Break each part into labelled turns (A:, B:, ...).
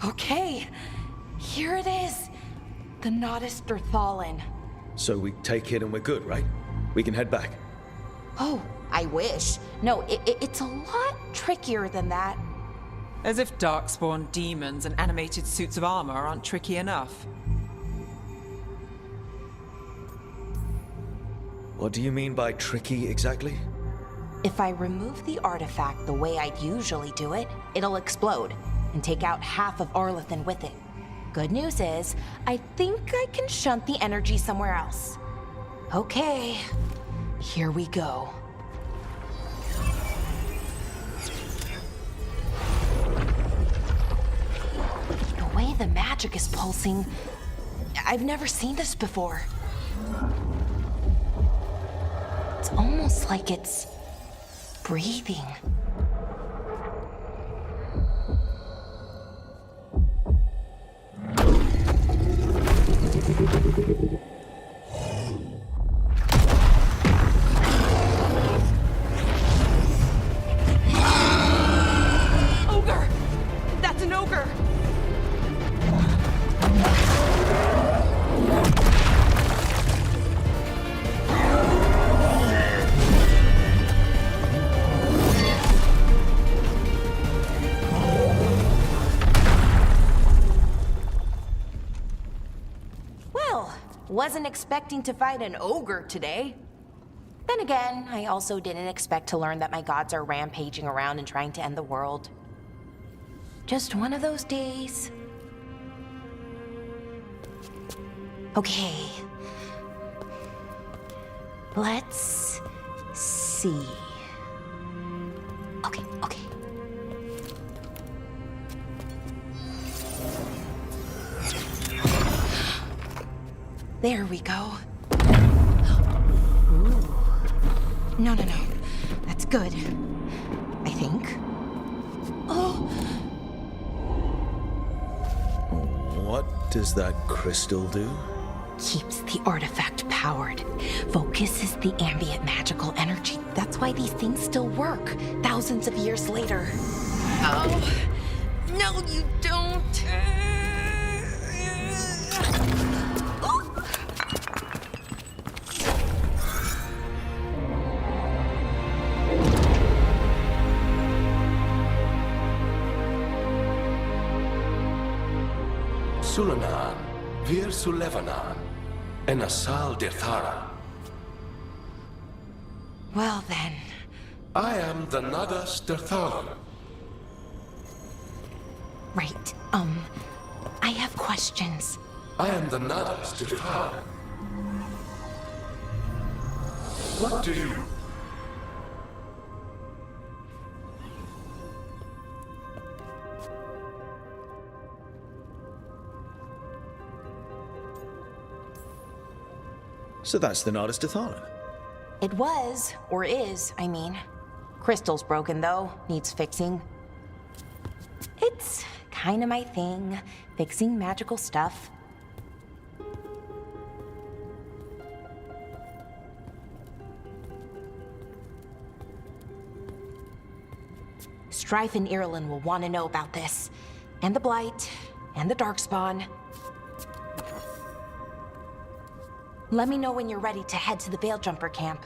A: Okay, here it is. The Nodus Derthalin.
B: So we take it and we're good, right? We can head back.
A: Oh, I wish. No, it's a lot trickier than that.
C: As if darkspawn demons and animated suits of armor aren't tricky enough.
B: What do you mean by tricky exactly?
A: If I remove the artifact the way I'd usually do it, it'll explode and take out half of Arlathan with it. Good news is, I think I can shunt the energy somewhere else. Okay, here we go. The way the magic is pulsing, I've never seen this before. It's almost like it's breathing.
C: Ogre! That's an ogre!
A: Wasn't expecting to fight an ogre today. Then again, I also didn't expect to learn that my gods are rampaging around and trying to end the world. Just one of those days. Okay. Let's see. Okay. There we go. Ooh. No. That's good. I think. Oh!
B: What does that crystal do?
A: Keeps the artifact powered. Focuses the ambient magical energy. That's why these things still work, thousands of years later. Oh! No, you don't!
D: Sulanan, Vir Sulevanan, and Asal Dirthara.
A: Well then.
D: I am the Nadas Dirthalan.
A: Right, I have questions.
D: I am the Nadas Dirthalan. What do you...
B: So that's the Nodus Derthalin.
A: It was, or is, I mean. Crystal's broken though, needs fixing. It's kinda my thing, fixing magical stuff. Strife and Irulan will want to know about this. And the Blight, and the Darkspawn. Let me know when you're ready to head to the Veil Jumper camp.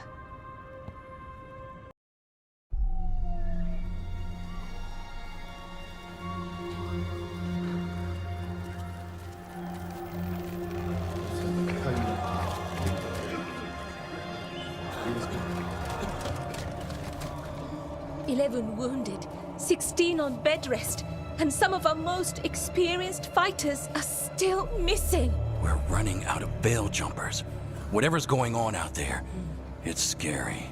E: "11 wounded, 16 on bed rest, and some of our most experienced fighters are still missing."
F: We're running out of Veil Jumpers. Whatever's going on out there, it's scary.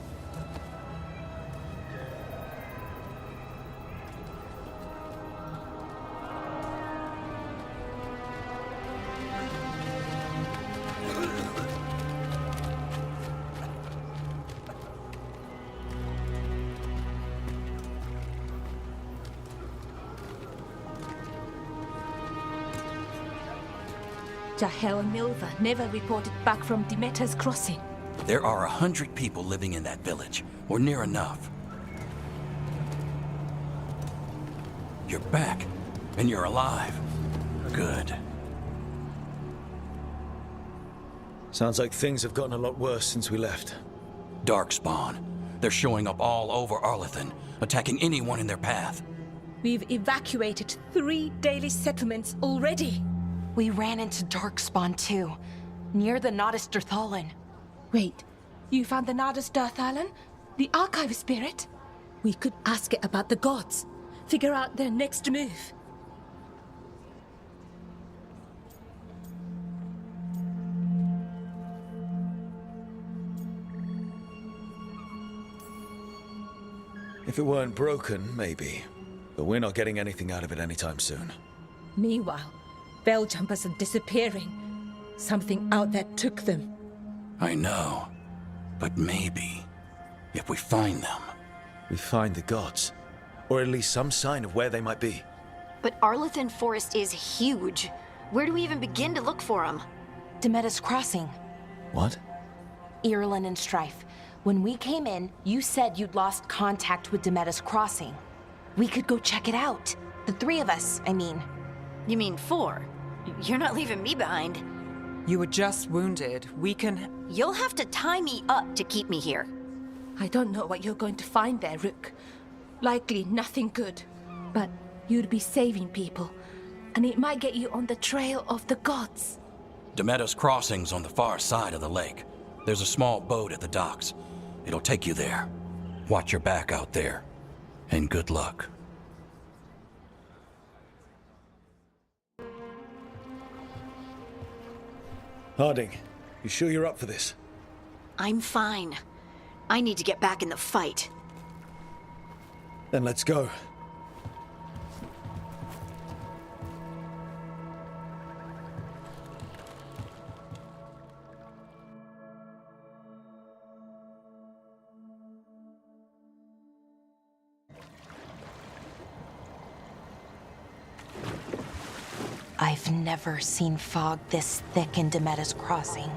E: Jahel and Milva never reported back from Demeter's crossing.
F: There are 100 people living in that village, or near enough. You're back. And you're alive. Good.
B: Sounds like things have gotten a lot worse since we left.
F: Darkspawn. They're showing up all over Arlethan, attacking anyone in their path.
E: We've evacuated 3 daily settlements already.
A: We ran into Darkspawn too, near the Nodus Dirthalan.
E: Wait, you found the Nodus Dirthalan? The Archive Spirit? We could ask it about the gods. Figure out their next move.
B: If it weren't broken, maybe. But we're not getting anything out of it anytime soon.
E: Meanwhile, veil jumpers are disappearing. Something out there took them.
F: I know. But maybe, if we find them...
B: We find the gods. Or at least some sign of where they might be.
G: But Arlethan Forest is huge. Where do we even begin to look for them?
A: Demetus Crossing.
B: What?
A: Irlin and Strife. When we came in, you said you'd lost contact with Demetus Crossing. We could go check it out. The 3 of us, I mean.
G: You mean 4? You're not leaving me behind.
C: You were just wounded. We can...
G: You'll have to tie me up to keep me here.
E: I don't know what you're going to find there, Rook. Likely nothing good. But you'd be saving people. And it might get you on the trail of the gods.
F: Demetus Crossing's on the far side of the lake. There's a small boat at the docks. It'll take you there. Watch your back out there. And good luck.
B: Harding, you sure you're up for this?
G: I'm fine. I need to get back in the fight.
B: Then let's go.
A: I've never seen fog this thick in Demetus Crossing.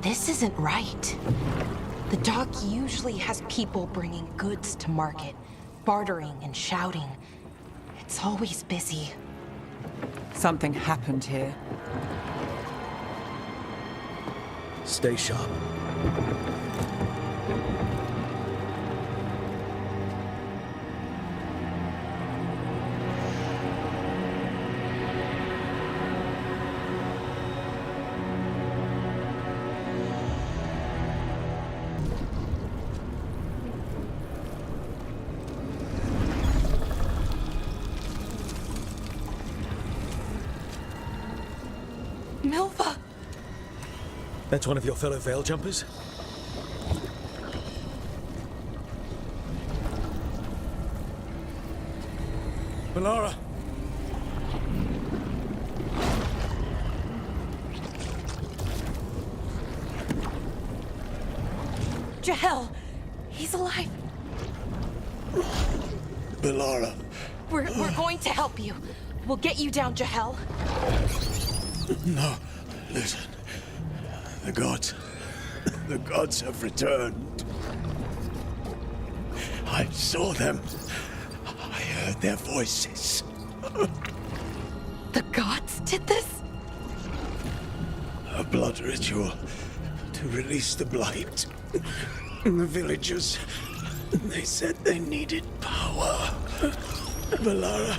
A: This isn't right. The dock usually has people bringing goods to market, bartering and shouting. It's always busy.
C: Something happened here.
B: Stay sharp.
A: Milva!
B: That's one of your fellow Veil Jumpers? Melara!
A: Jahel! He's alive!
H: Melara.
A: We're going to help you. We'll get you down, Jahel.
H: No, listen. The gods have returned. I saw them. I heard their voices.
A: The gods did this?
H: A blood ritual to release the blight. The villagers, they said they needed power. Melara,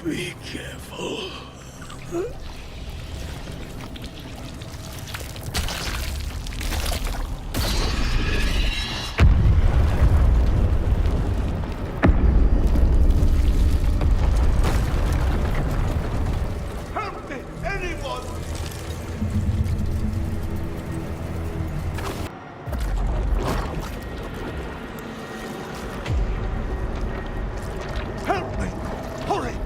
H: be careful.
D: Help me, anyone! Help me! Hurry!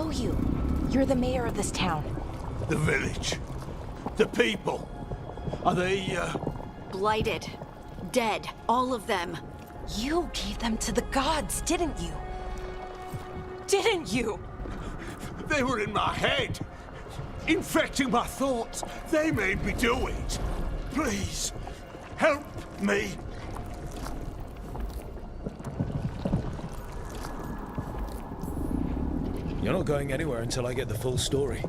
A: know you. You're the mayor of this town.
D: The village. The people. Are they,
G: Blighted. Dead. All of them.
A: You gave them to the gods, didn't you? Didn't you?
D: They were in my head. Infecting my thoughts. They made me do it. Please, help me.
B: You're not going anywhere until I get the full story.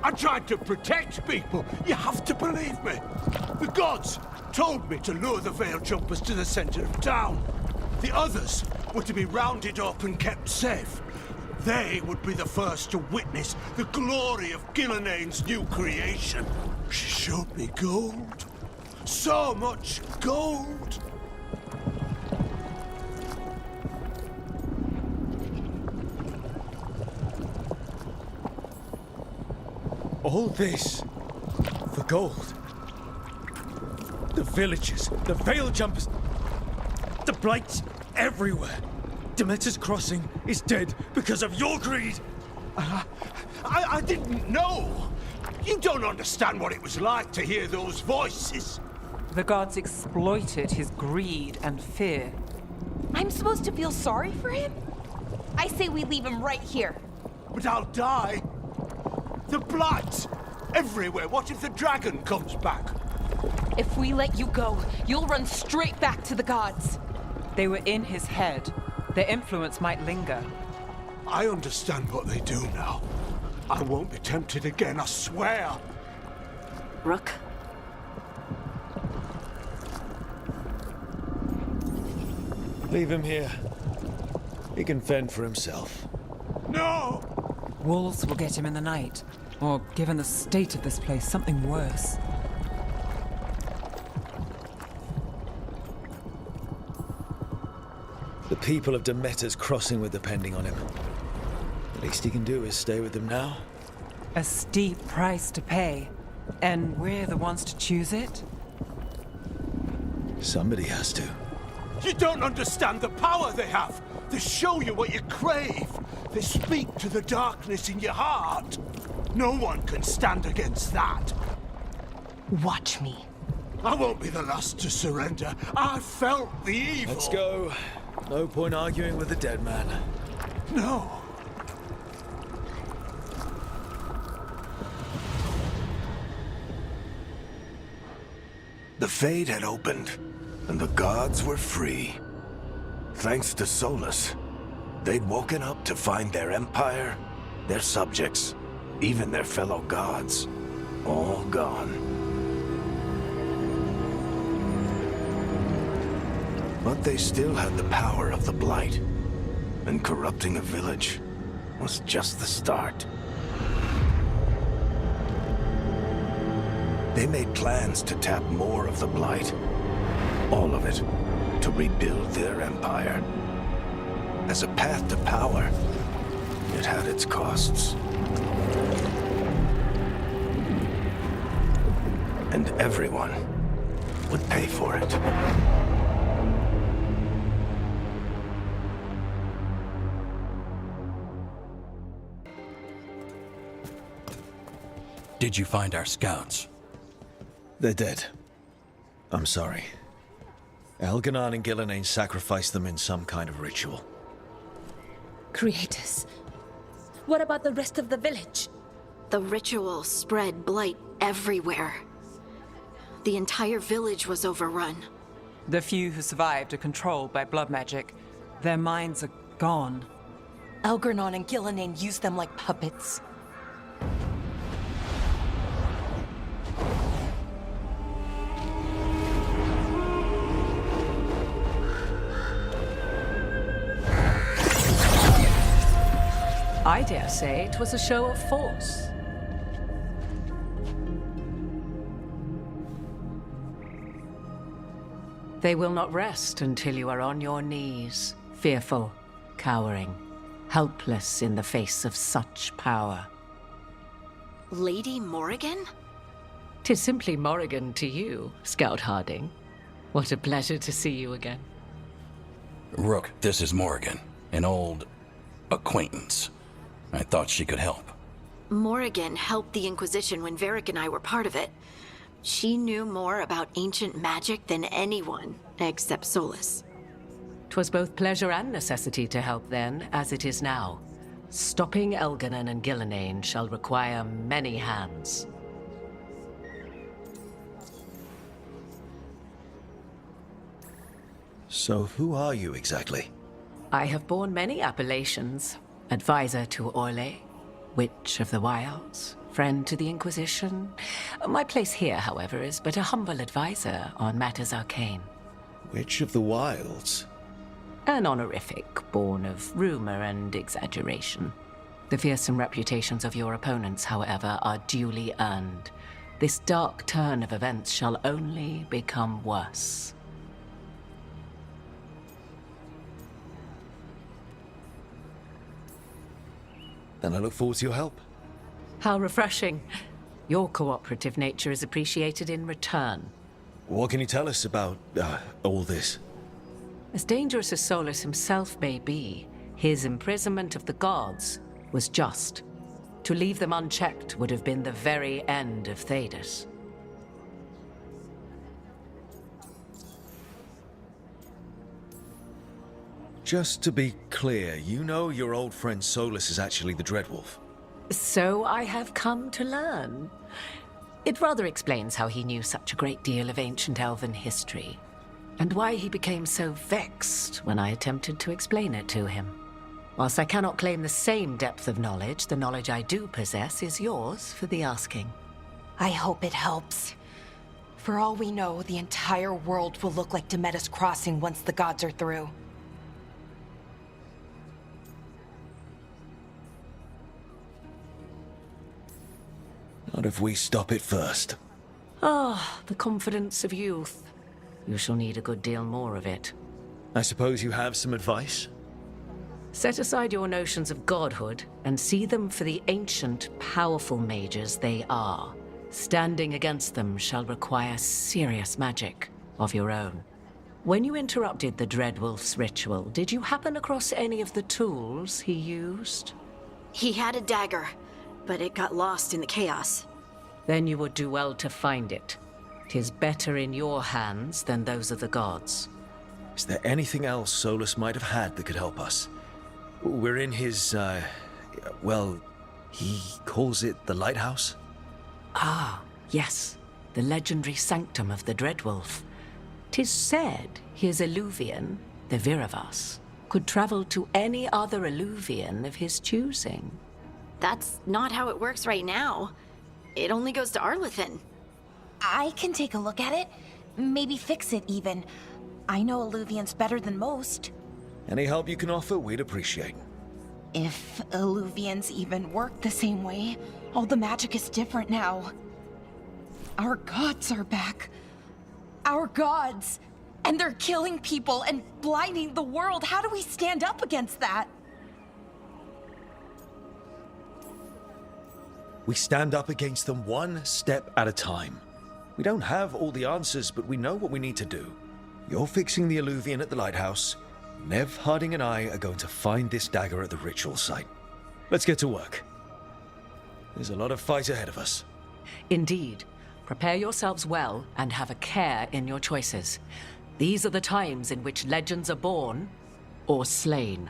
D: I tried to protect people. You have to believe me. The gods told me to lure the Veil Jumpers to the center of town. The others were to be rounded up and kept safe. They would be the first to witness the glory of Gillenane's new creation. She showed me gold. So much gold.
B: All this for gold. The villagers, the Veil Jumpers, the Blights everywhere. Demeter's Crossing is dead because of your greed.
D: I didn't know. You don't understand what it was like to hear those voices.
C: The gods exploited his greed and fear.
A: I'm supposed to feel sorry for him? I say we leave him right here.
D: But I'll die. The blight everywhere. What if the dragon comes back?
A: If we let you go, you'll run straight back to the gods.
C: They were in his head. Their influence might linger.
D: I understand what they do now. I won't be tempted again, I swear.
G: Rook?
B: Leave him here. He can fend for himself.
D: No!
C: Wolves will get him in the night. Or, given the state of this place, something worse.
B: The people of Demeter's Crossing were depending on him. The least he can do is stay with them now.
C: A steep price to pay. And we're the ones to choose it?
B: Somebody has to.
D: You don't understand the power they have. They show you what you crave. They speak to the darkness in your heart. No one can stand against that.
A: Watch me.
D: I won't be the last to surrender. I felt the evil.
B: Let's go. No point arguing with the dead man.
D: No.
H: The Fade had opened, and the gods were free. Thanks to Solas, they'd woken up to find their empire, their subjects, even their fellow gods, all gone. But they still had the power of the Blight, and corrupting a village was just the start. They made plans to tap more of the Blight, all of it, to rebuild their empire. As a path to power, it had its costs. And everyone would pay for it.
F: Did you find our scouts?
B: They're dead. I'm sorry. Elganon and Gillenane sacrificed them in some kind of ritual.
E: Creators. What about the rest of the village?
G: The ritual spread blight everywhere. The entire village was overrun.
C: The few who survived are controlled by blood magic. Their minds are gone.
A: Elganon and Gillenane used them like puppets.
I: I dare say it was a show of force. They will not rest until you are on your knees, fearful, cowering, helpless in the face of such power.
G: Lady Morrigan?
I: 'Tis simply Morrigan to you, Scout Harding. What a pleasure to see you again.
F: Rook, this is Morrigan, an old acquaintance. I thought she could help.
G: Morrigan helped the Inquisition when Varric and I were part of it. She knew more about ancient magic than anyone, except Solas.
I: 'Twas both pleasure and necessity to help then, as it is now. Stopping Elganon and Gillenane shall require many hands.
H: So who are you exactly?
I: I have borne many appellations. Advisor to Orlais, Witch of the Wilds, friend to the Inquisition. My place here, however, is but a humble advisor on matters arcane.
H: Witch of the Wilds?
I: An honorific born of rumor and exaggeration. The fearsome reputations of your opponents, however, are duly earned. This dark turn of events shall only become worse.
H: Then I look forward to your help.
I: How refreshing. Your cooperative nature is appreciated in return.
H: What can you tell us about all this?
I: As dangerous as Solas himself may be, his imprisonment of the gods was just. To leave them unchecked would have been the very end of Thedas.
H: Just to be clear, you know your old friend Solas is actually the Dreadwolf.
I: So I have come to learn. It rather explains how he knew such a great deal of ancient elven history, and why he became so vexed when I attempted to explain it to him. Whilst I cannot claim the same depth of knowledge, the knowledge I do possess is yours for the asking.
A: I hope it helps. For all we know, the entire world will look like Demetus Crossing once the gods are through.
H: Not if we stop it first.
I: Ah, the confidence of youth. You shall need a good deal more of it.
H: I suppose you have some advice?
I: Set aside your notions of godhood and see them for the ancient, powerful mages they are. Standing against them shall require serious magic of your own. When you interrupted the Dreadwolf's ritual, did you happen across any of the tools he used?
G: He had a dagger, but it got lost in the chaos.
I: Then you would do well to find it. 'Tis better in your hands than those of the gods.
H: Is there anything else Solas might have had that could help us? We're in his, well, he calls it the lighthouse?
I: Ah, yes. The legendary sanctum of the Dreadwolf. 'Tis said his Illuvian, the Viravas, could travel to any other Illuvian of his choosing.
G: That's not how it works right now. It only goes to Arlethan.
A: I can take a look at it. Maybe fix it, even. I know Illuvians better than most.
H: Any help you can offer, we'd appreciate.
A: If Illuvians even work the same way, all the magic is different now. Our gods are back. Our gods! And they're killing people and blinding the world. How do we stand up against that?
H: We stand up against them one step at a time. We don't have all the answers, but we know what we need to do. You're fixing the Illuvian at the lighthouse. Nev, Harding, and I are going to find this dagger at the ritual site. Let's get to work. There's a lot of fight ahead of us.
I: Indeed. Prepare yourselves well and have a care in your choices. These are the times in which legends are born or slain.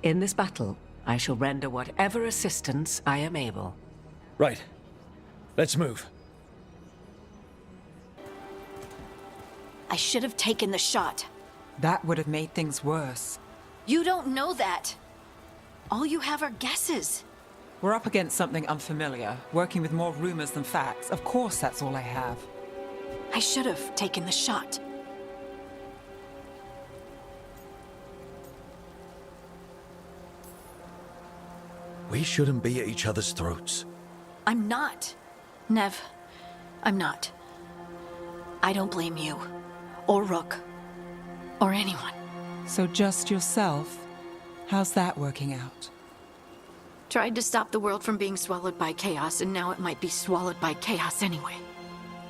I: In this battle, I shall render whatever assistance I am able.
H: Right. Let's move.
G: I should have taken the shot.
C: That would have made things worse.
G: You don't know that. All you have are guesses.
C: We're up against something unfamiliar, working with more rumors than facts. Of course, that's all I have.
G: I should have taken the shot.
H: We shouldn't be at each other's throats.
G: I'm not. Nev, I'm not. I don't blame you, or Rook, or anyone.
C: So just yourself? How's that working out?
G: Tried to stop the world from being swallowed by chaos, and now it might be swallowed by chaos anyway.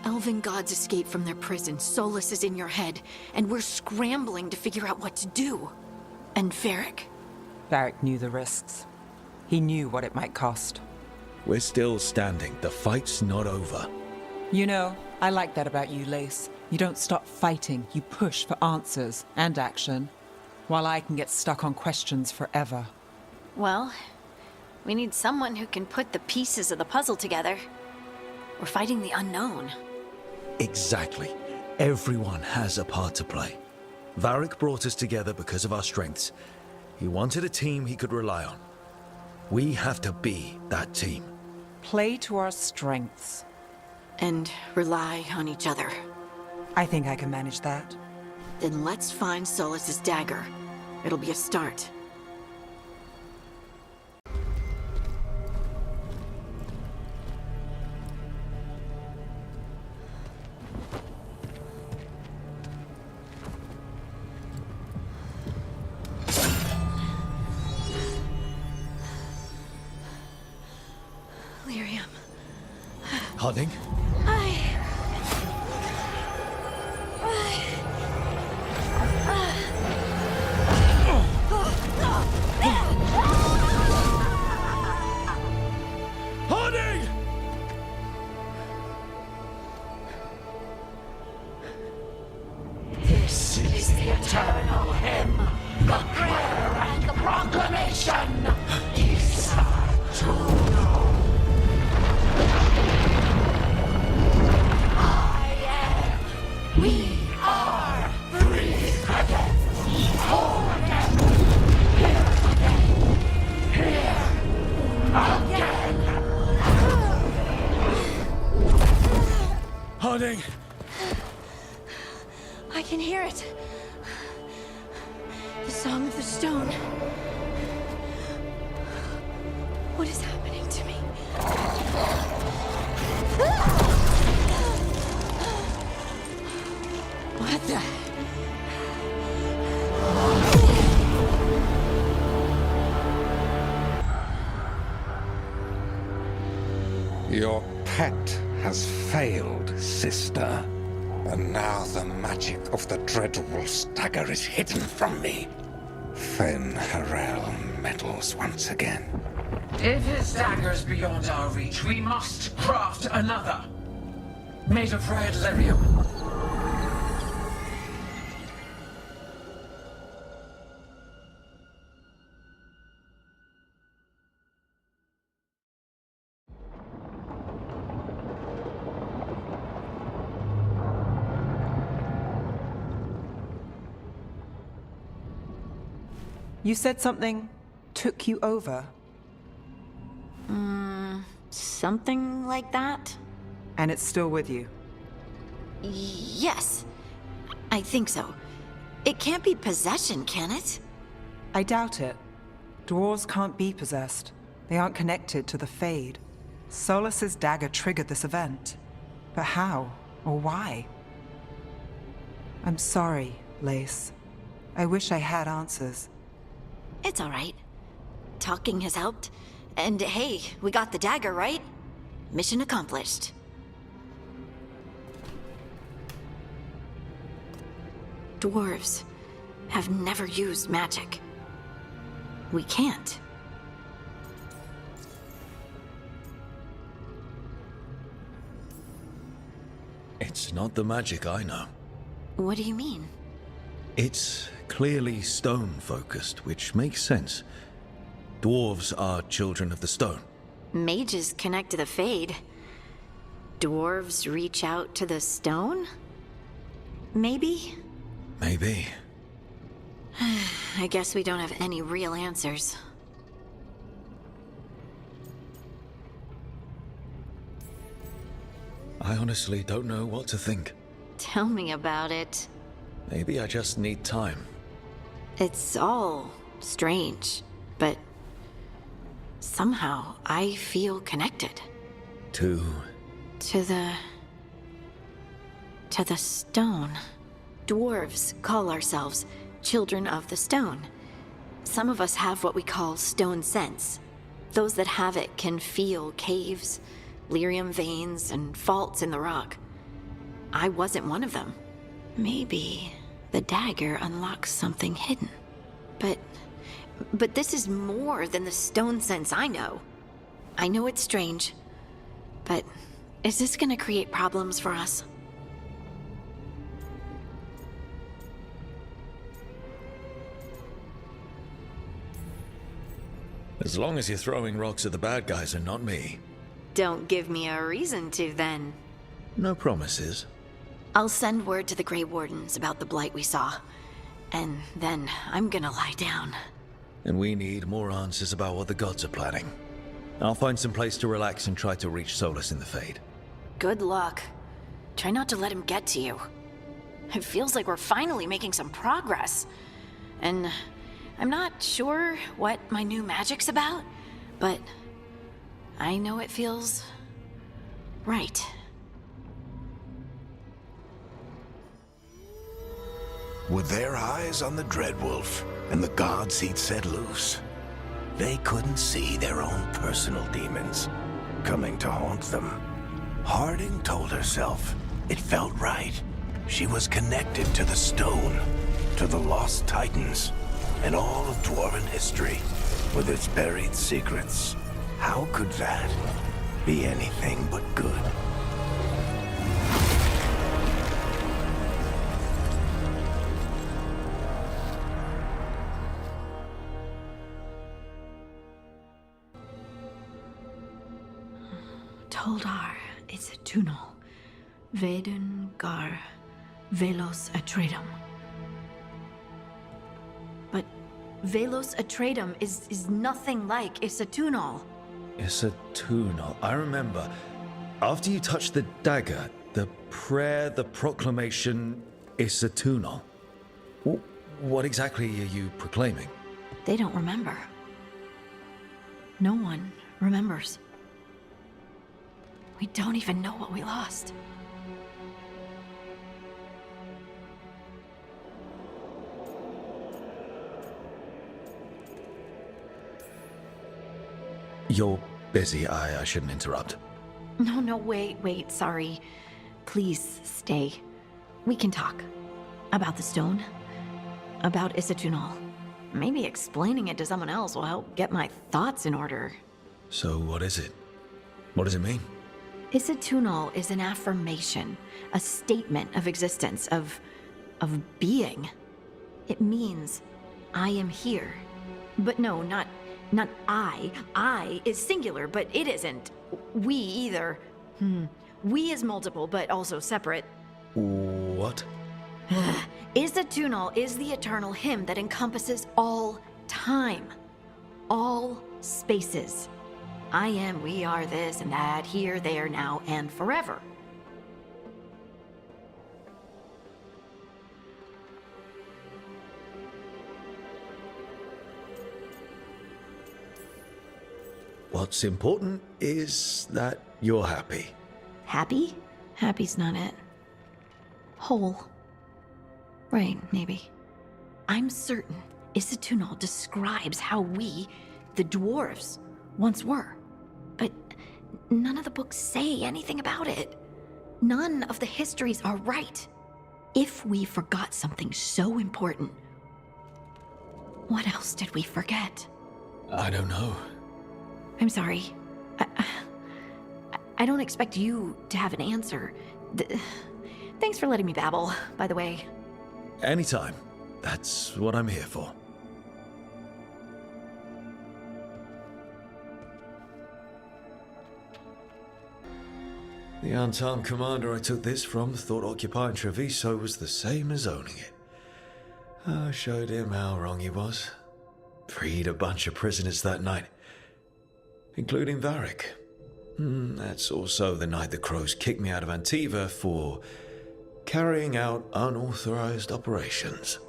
G: Elven gods escaped from their prison, Solas is in your head, and we're scrambling to figure out what to do. And Varric?
C: Varric knew the risks. He knew what it might cost.
B: We're still standing. The fight's not over.
C: You know, I like that about you, Lace. You don't stop fighting. You push for answers and action, while I can get stuck on questions forever.
G: Well, we need someone who can put the pieces of the puzzle together. We're fighting the unknown.
B: Exactly. Everyone has a part to play. Varric brought us together because of our strengths. He wanted a team he could rely on. We have to be that team.
C: Play to our strengths.
G: And rely on each other.
C: I think I can manage that.
G: Then let's find Solas's dagger. It'll be a start. Lyrium.
B: Harding? Harding!
J: This is the eternal hymn, the prayer and the proclamation. Isa to know. I am. We are free again. Whole again. Here again.
B: Harding!
G: I can hear it. The Song of the Stone. What is happening to me? What the?
K: Your pet has failed, sister. And now the magic of the Dreadwolf's dagger is hidden from me. Fen Harel meddles once again.
J: If his dagger's beyond our reach, we must craft another. Made of red lyrium.
C: You said something took you over,
G: Something like that?
C: and it's still with you.
G: Yes. I think so. It can't be possession, can it?
C: I doubt it. Dwarves can't be possessed. They aren't connected to the Fade. Solas's dagger triggered this event. But how? Or why? I'm sorry, Lace. I wish I had answers.
G: It's all right. Talking has helped. And hey, we got the dagger, right? Mission accomplished. Dwarves have never used magic. We can't.
B: It's not the magic I know.
G: What do you mean?
B: It's clearly stone-focused, which makes sense. Dwarves are children of the stone.
G: Mages connect to the Fade. Dwarves reach out to the stone? Maybe?
B: Maybe.
G: I guess we don't have any real answers.
B: I honestly don't know what to think.
G: Tell me about it.
B: Maybe I just need time.
G: It's all strange, but somehow I feel connected.
B: To
G: To the stone. Dwarves call ourselves children of the stone. Some of us have what we call stone sense. Those that have it can feel caves, lyrium veins, and faults in the rock. I wasn't one of them. Maybe the dagger unlocks something hidden. But But this is more than the stone sense I know. I know it's strange, but is this gonna create problems for us?
B: As long as you're throwing rocks at the bad guys and not me.
G: Don't give me a reason to, then.
B: No promises.
G: I'll send word to the Grey Wardens about the blight we saw, and then I'm gonna lie down.
B: And we need more answers about what the gods are planning. I'll find some place to relax and try to reach Solas in the Fade.
G: Good luck. Try not to let him get to you. It feels like we're finally making some progress. And I'm not sure what my new magic's about, but I know it feels right.
H: With their eyes on the Dreadwolf and the gods he'd set loose, they couldn't see their own personal demons coming to haunt them. Harding told herself it felt right. She was connected to the stone, to the lost titans, and all of Dwarven history, with its buried secrets. How could that be anything but good?
G: Toldar is a tunal. Vedun gar velos atredum. But velos atredum is nothing like Isatunal.
B: Isatunal. I remember. After you touched the dagger, the prayer, the proclamation, Isatunal. What exactly are you proclaiming?
G: They don't remember. No one remembers. We don't even know what we lost.
B: You're busy. I shouldn't interrupt.
G: No, wait, sorry. Please stay. We can talk. About the stone. About Isatunal. Maybe explaining it to someone else will help get my thoughts in order.
B: So what is it? What does it mean?
G: Isatunal is an affirmation, a statement of existence, of being. It means, I am here. But no, not I. I is singular, but it isn't. We either. We is multiple, but also separate.
B: What?
G: Isatunal is the eternal hymn that encompasses all time. All spaces. I am, we are, this and that, here, there, now, and forever.
B: What's important is that you're happy.
G: Happy? Happy's not it. Whole. Right, maybe. I'm certain Isatunal describes how we, the dwarves, once were. But none of the books say anything about it. None of the histories are right. If we forgot something so important, what else did we forget?
B: I don't know.
G: I'm sorry. I don't expect you to have an answer. Thanks for letting me babble, by the way.
B: Anytime. That's what I'm here for. The unarmed commander I took this from thought occupying Treviso was the same as owning it. I showed him how wrong he was. Freed a bunch of prisoners that night, including Varric. That's also the night the Crows kicked me out of Antiva for carrying out unauthorized operations.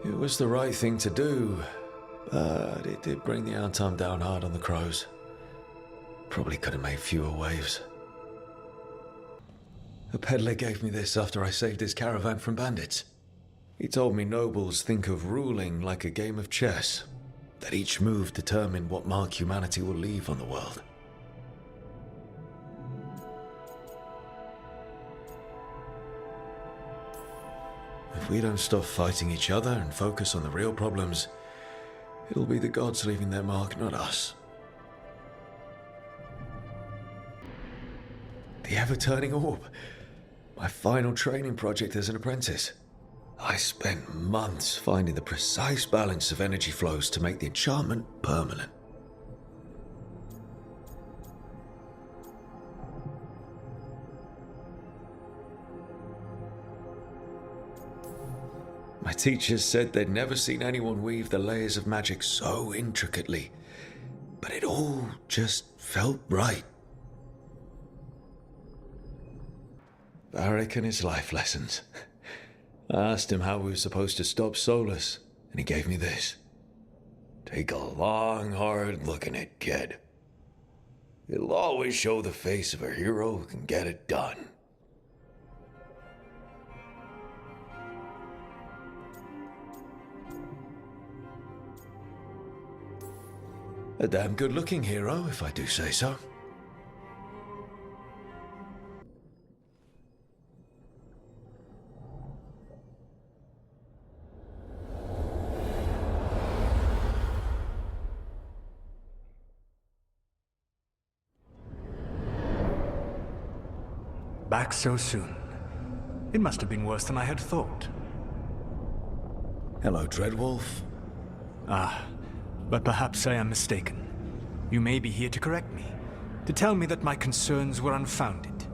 B: It was the right thing to do, but it did bring the Antum down hard on the Crows. Probably could have made fewer waves. A peddler gave me this after I saved his caravan from bandits. He told me nobles think of ruling like a game of chess, that each move determined what mark humanity will leave on the world. If we don't stop fighting each other and focus on the real problems, it'll be the gods leaving their mark, not us. The ever-turning orb. My final training project as an apprentice. I spent months finding the precise balance of energy flows to make the enchantment permanent. My teachers said they'd never seen anyone weave the layers of magic so intricately, but it all just felt right. Varric and his life lessons. I asked him how we were supposed to stop Solas, and he gave me this. Take a long, hard look at it, kid. It'll always show the face of a hero who can get it done. A damn good-looking hero, if I do say so.
L: Back so soon. It must have been worse than I had thought.
B: Hello, Dreadwolf.
L: Ah, but perhaps I am mistaken. You may be here to correct me, to tell me that my concerns were unfounded.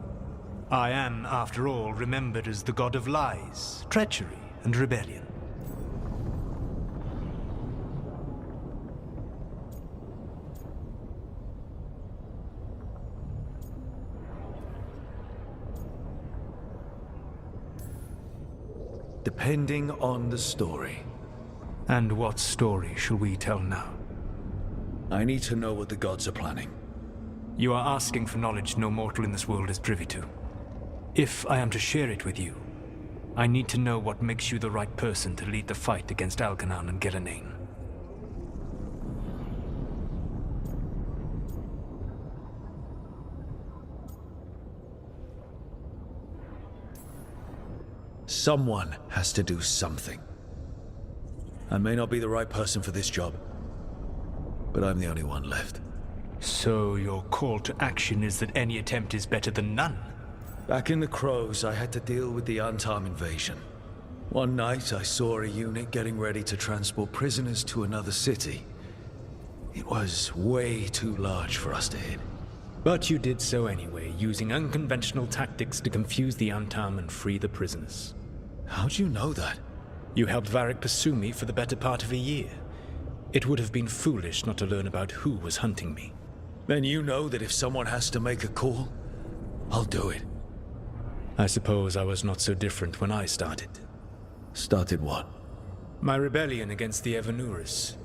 L: I am, after all, remembered as the god of lies, treachery, and rebellion.
B: Depending on the story.
L: And what story shall we tell now?
B: I need to know what the gods are planning.
L: You are asking for knowledge no mortal in this world is privy to. If I am to share it with you, I need to know what makes you the right person to lead the fight against Algernon and Gillenane.
B: Someone has to do something. I may not be the right person for this job, but I'm the only one left.
L: So your call to action is that any attempt is better than none?
B: Back in the Crows, I had to deal with the Antarm invasion. One night, I saw a unit getting ready to transport prisoners to another city. It was way too large for us to hit.
L: But you did so anyway, using unconventional tactics to confuse the Antarm and free the prisoners.
B: How'd you know that?
L: You helped Varric pursue me for the better part of a year. It would have been foolish not to learn about who was hunting me.
B: Then you know that if someone has to make a call, I'll do it.
L: I suppose I was not so different when I started.
B: Started what?
L: My rebellion against the Evanuris.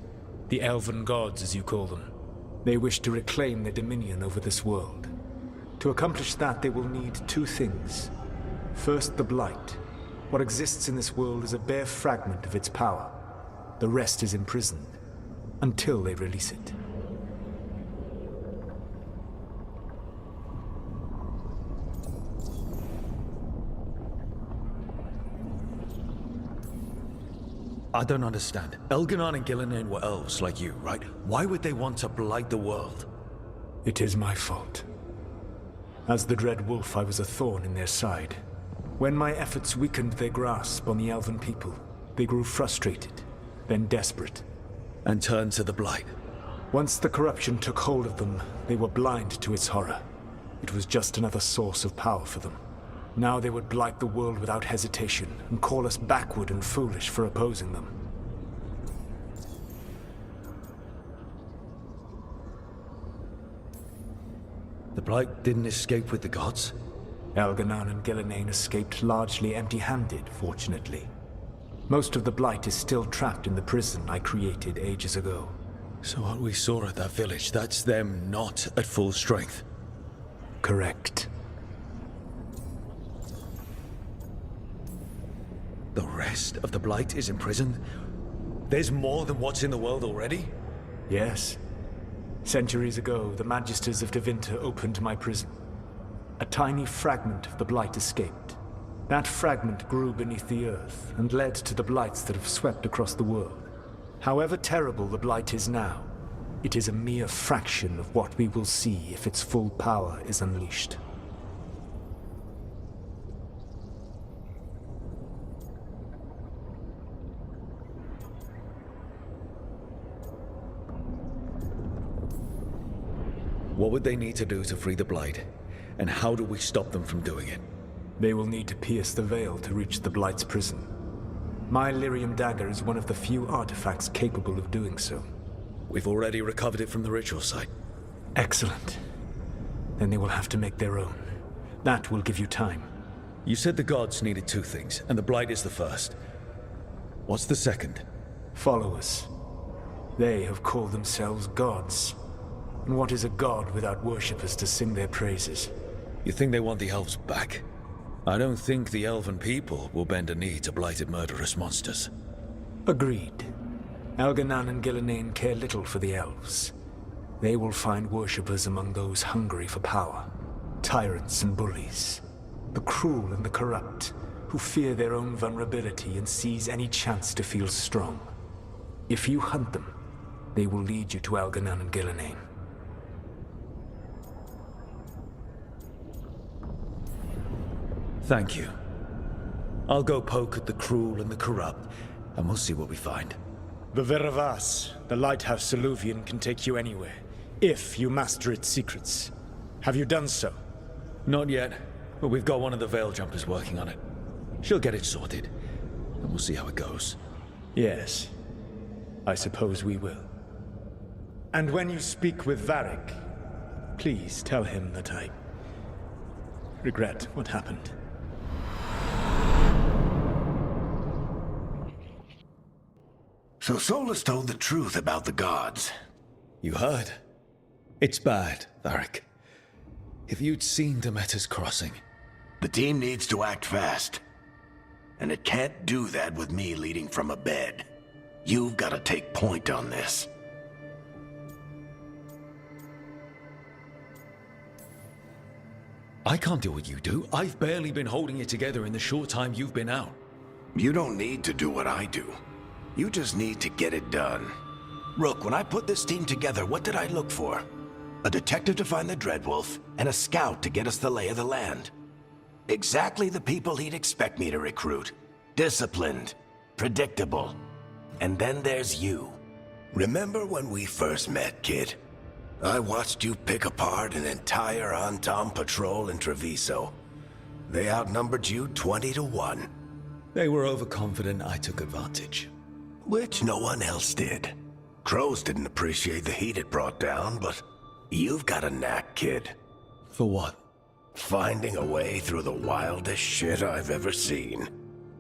L: The Elven gods, as you call them. They wish to reclaim their dominion over this world. To accomplish that, they will need two things. First, the Blight. What exists in this world is a bare fragment of its power. The rest is imprisoned, until they release it.
B: I don't understand. Elganon and Gillenane were elves like you, right? Why would they want to blight the world?
L: It is my fault. As the Dread Wolf, I was a thorn in their side. When my efforts weakened their grasp on the Elven people, they grew frustrated, then desperate.
B: And turned to the Blight.
L: Once the corruption took hold of them, they were blind to its horror. It was just another source of power for them. Now they would blight the world without hesitation, and call us backward and foolish for opposing them.
B: The Blight didn't escape with the gods?
L: Elganon and Gillenane escaped largely empty-handed, fortunately. Most of the Blight is still trapped in the prison I created ages ago.
B: So what we saw at that village, that's them not at full strength?
L: Correct.
B: The rest of the Blight is imprisoned? There's more than what's in the world already?
L: Yes. Centuries ago, the Magisters of Tevinter opened my prison. A tiny fragment of the Blight escaped. That fragment grew beneath the earth and led to the blights that have swept across the world. However terrible the blight is now, it is a mere fraction of what we will see if its full power is unleashed.
B: What would they need to do to free the Blight? And how do we stop them from doing it?
L: They will need to pierce the veil to reach the Blight's prison. My Lyrium dagger is one of the few artifacts capable of doing so.
B: We've already recovered it from the ritual site.
L: Excellent. Then they will have to make their own. That will give you time.
B: You said the gods needed two things, and the Blight is the first. What's the second?
L: Followers. They have called themselves gods. And what is a god without worshippers to sing their praises?
B: You think they want the elves back? I don't think the elven people will bend a knee to blighted murderous monsters.
L: Agreed. Elganan and Gillenane care little for the elves. They will find worshippers among those hungry for power. Tyrants and bullies. The cruel and the corrupt, who fear their own vulnerability and seize any chance to feel strong. If you hunt them, they will lead you to Elganan and Gillenane.
B: Thank you. I'll go poke at the cruel and the corrupt, and we'll see what we find.
L: The Veravas, the lighthouse Soluvian, can take you anywhere, if you master its secrets. Have you done so?
B: Not yet, but we've got one of the Veil Jumpers working on it. She'll get it sorted, and we'll see how it goes.
L: Yes, I suppose we will. And when you speak with Varric, please tell him that I regret what happened.
H: So Solas told the truth about the gods.
B: You heard? It's bad, Varric. If you'd seen Demeter's crossing...
H: The team needs to act fast. And it can't do that with me leading from a bed. You've got to take point on this.
B: I can't do what you do. I've barely been holding it together in the short time you've been out.
H: You don't need to do what I do. You just need to get it done. Rook, when I put this team together, what did I look for? A detective to find the Dreadwolf, and a scout to get us the lay of the land. Exactly the people he'd expect me to recruit. Disciplined, predictable. And then there's you. Remember when we first met, kid? I watched you pick apart an entire Antom patrol in Treviso. They outnumbered you 20 to 1.
B: They were overconfident I took advantage.
H: Which no one else did. Crows didn't appreciate the heat it brought down, but you've got a knack, kid.
B: For what?
H: Finding a way through the wildest shit I've ever seen.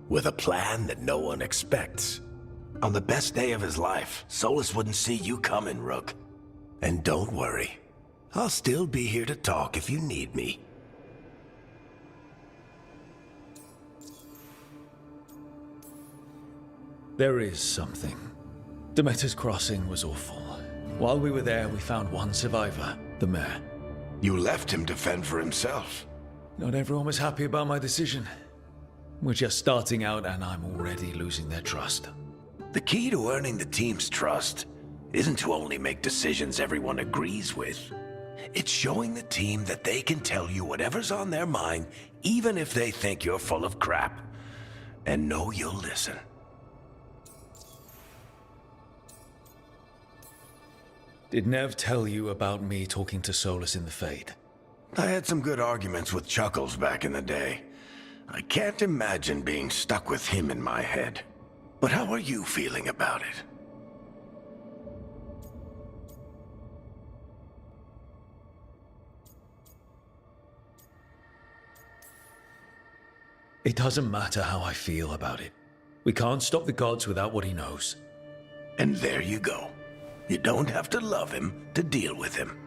H: With a plan that no one expects. On the best day of his life, Solas wouldn't see you coming, Rook. And don't worry. I'll still be here to talk if you need me.
B: There is something. Demeter's crossing was awful. While we were there, we found one survivor, the mayor.
H: You left him to fend for himself.
B: Not everyone was happy about my decision. We're just starting out and I'm already losing their trust.
H: The key to earning the team's trust isn't to only make decisions everyone agrees with. It's showing the team that they can tell you whatever's on their mind, even if they think you're full of crap. And know you'll listen.
B: Did Nev tell you about me talking to Solas in the Fade?
H: I had some good arguments with Chuckles back in the day. I can't imagine being stuck with him in my head. But how are you feeling about it?
B: It doesn't matter how I feel about it. We can't stop the gods without what he knows.
H: And there you go. You don't have to love him to deal with him.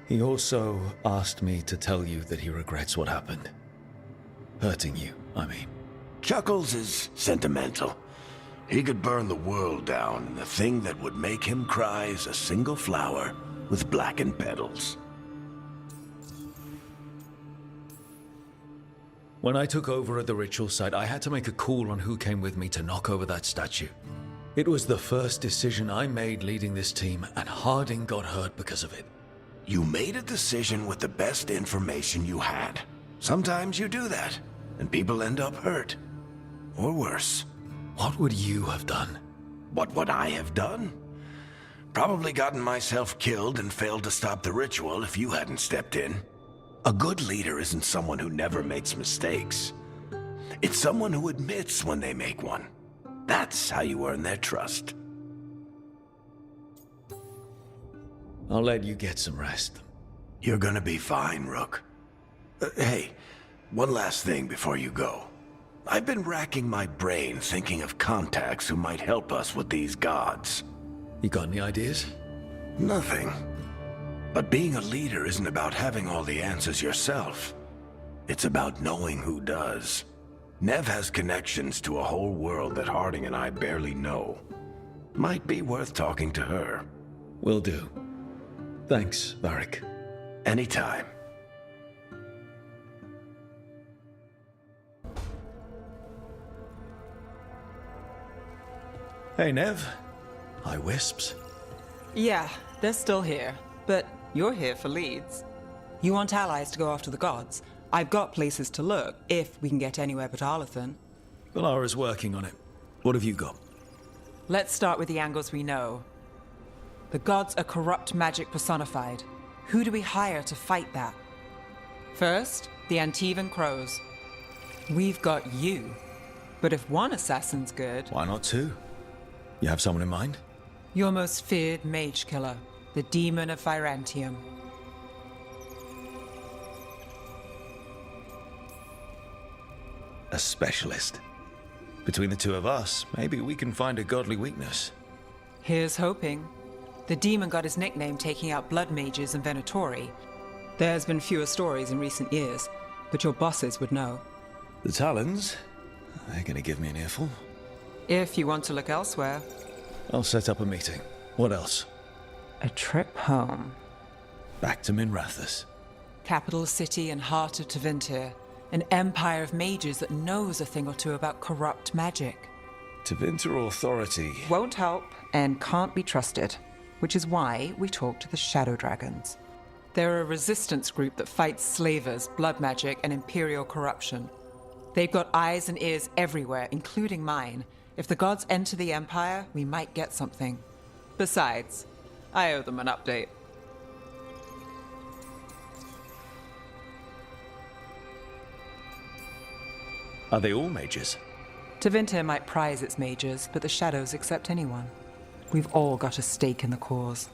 B: He also asked me to tell you that he regrets what happened. Hurting you, I mean.
H: Chuckles is sentimental. He could burn the world down, and the thing that would make him cry is a single flower with blackened petals.
B: When I took over at the ritual site, I had to make a call on who came with me to knock over that statue. It was the first decision I made leading this team, and Harding got hurt because of it.
H: You made a decision with the best information you had. Sometimes you do that, and people end up hurt. Or worse.
B: What would you have done?
H: What would I have done? Probably gotten myself killed and failed to stop the ritual if you hadn't stepped in. A good leader isn't someone who never makes mistakes. It's someone who admits when they make one. That's how you earn their trust.
B: I'll let you get some rest.
H: You're gonna be fine, Rook. Hey, one last thing before you go. I've been racking my brain thinking of contacts who might help us with these gods.
B: You got any ideas?
H: Nothing. But being a leader isn't about having all the answers yourself. It's about knowing who does. Nev has connections to a whole world that Harding and I barely know. Might be worth talking to her.
B: Will do. Thanks, Varric.
H: Anytime.
B: Hey, Nev. Hi, Wisps.
C: Yeah, they're still here, but you're here for leads. You want allies to go after the gods? I've got places to look, if we can get anywhere but Arlathan.
B: Valara's working on it. What have you got?
C: Let's start with the angles we know. The gods are corrupt magic personified. Who do we hire to fight that? First, the Antivan Crows. We've got you. But if one assassin's good...
B: Why not two? You have someone in mind?
C: Your most feared mage killer, the Demon of Virantium.
B: A specialist. Between the two of us, maybe we can find a godly weakness.
C: Here's hoping. The demon got his nickname taking out blood mages and Venatori. There's been fewer stories in recent years, but your bosses would know.
B: The Talons? They're gonna give me an earful.
C: If you want to look elsewhere.
B: I'll set up a meeting. What else?
C: A trip home.
B: Back to Minrathous.
C: Capital city and heart of Tevinter. An empire of mages that knows a thing or two about corrupt magic.
B: Tevinter authority.
C: Won't help and can't be trusted, which is why we talk to the Shadow Dragons. They're a resistance group that fights slavers, blood magic, and imperial corruption. They've got eyes and ears everywhere, including mine. If the gods enter the Empire, we might get something. Besides, I owe them an update.
B: Are they all mages?
C: Tevinter might prize its mages, but the Shadows accept anyone. We've all got a stake in the cause.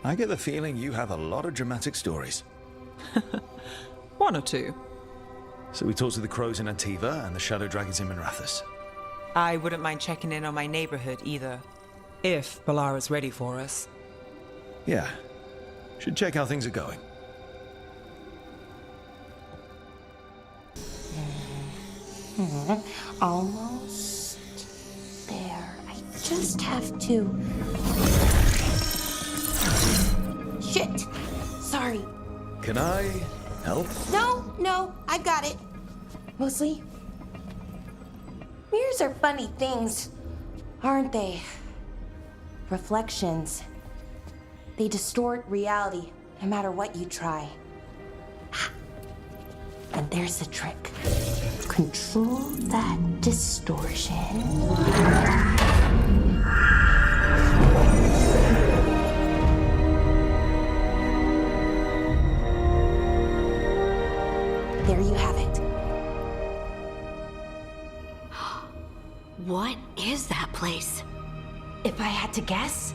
B: I get the feeling you have a lot of dramatic stories.
C: One or two.
B: So we talked to the Crows in Antiva and the Shadow Dragons in Minrathous.
C: I wouldn't mind checking in on my neighborhood either. If Balara's ready for us.
B: Yeah. Should check how things are going.
A: Almost there. I just have to... Shit! Sorry.
B: Can I help?
A: No, I've got it. Mostly. Mirrors are funny things, aren't they? Reflections. They distort reality, no matter what you try. And there's the trick. Control that distortion. There you have it.
G: What is that place?
A: If I had to guess,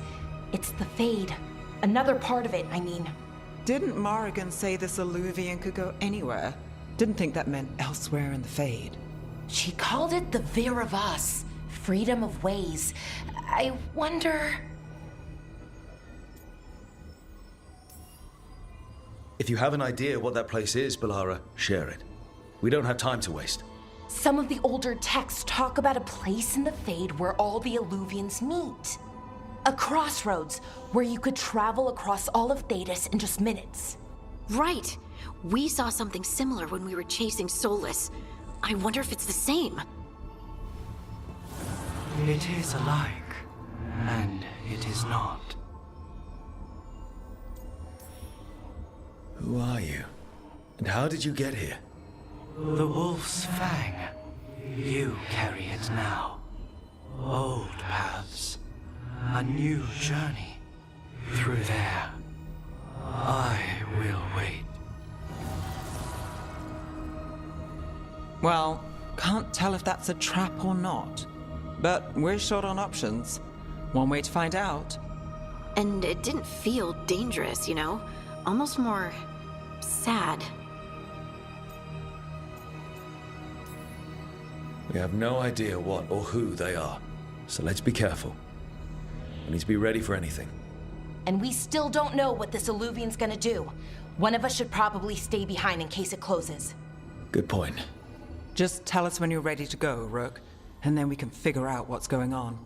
A: it's the Fade. Another part of it, I mean.
C: Didn't Morrigan say this Alluvian could go anywhere? Didn't think that meant elsewhere in the Fade.
A: She called it the Vir of Us, freedom of ways. I wonder...
B: If you have an idea what that place is, Balara, share it. We don't have time to waste.
A: Some of the older texts talk about a place in the Fade where all the Illuvians meet. A crossroads where you could travel across all of Thedas in just minutes.
G: Right. We saw something similar when we were chasing Solas. I wonder if it's the same.
M: It is alike, and it is not.
B: Who are you? And how did you get here?
M: The Wolf's Fang. You carry it now. Old paths. A new journey. Through there. I will wait.
C: Well, can't tell if that's a trap or not. But we're short on options. One way to find out.
G: And it didn't feel dangerous, you know? Almost more sad.
B: We have no idea what or who they are, so let's be careful. We need to be ready for anything.
A: And we still don't know what this Illuvian's gonna do. One of us should probably stay behind in case it closes.
B: Good point.
C: Just tell us when you're ready to go, Rook, and then we can figure out what's going on.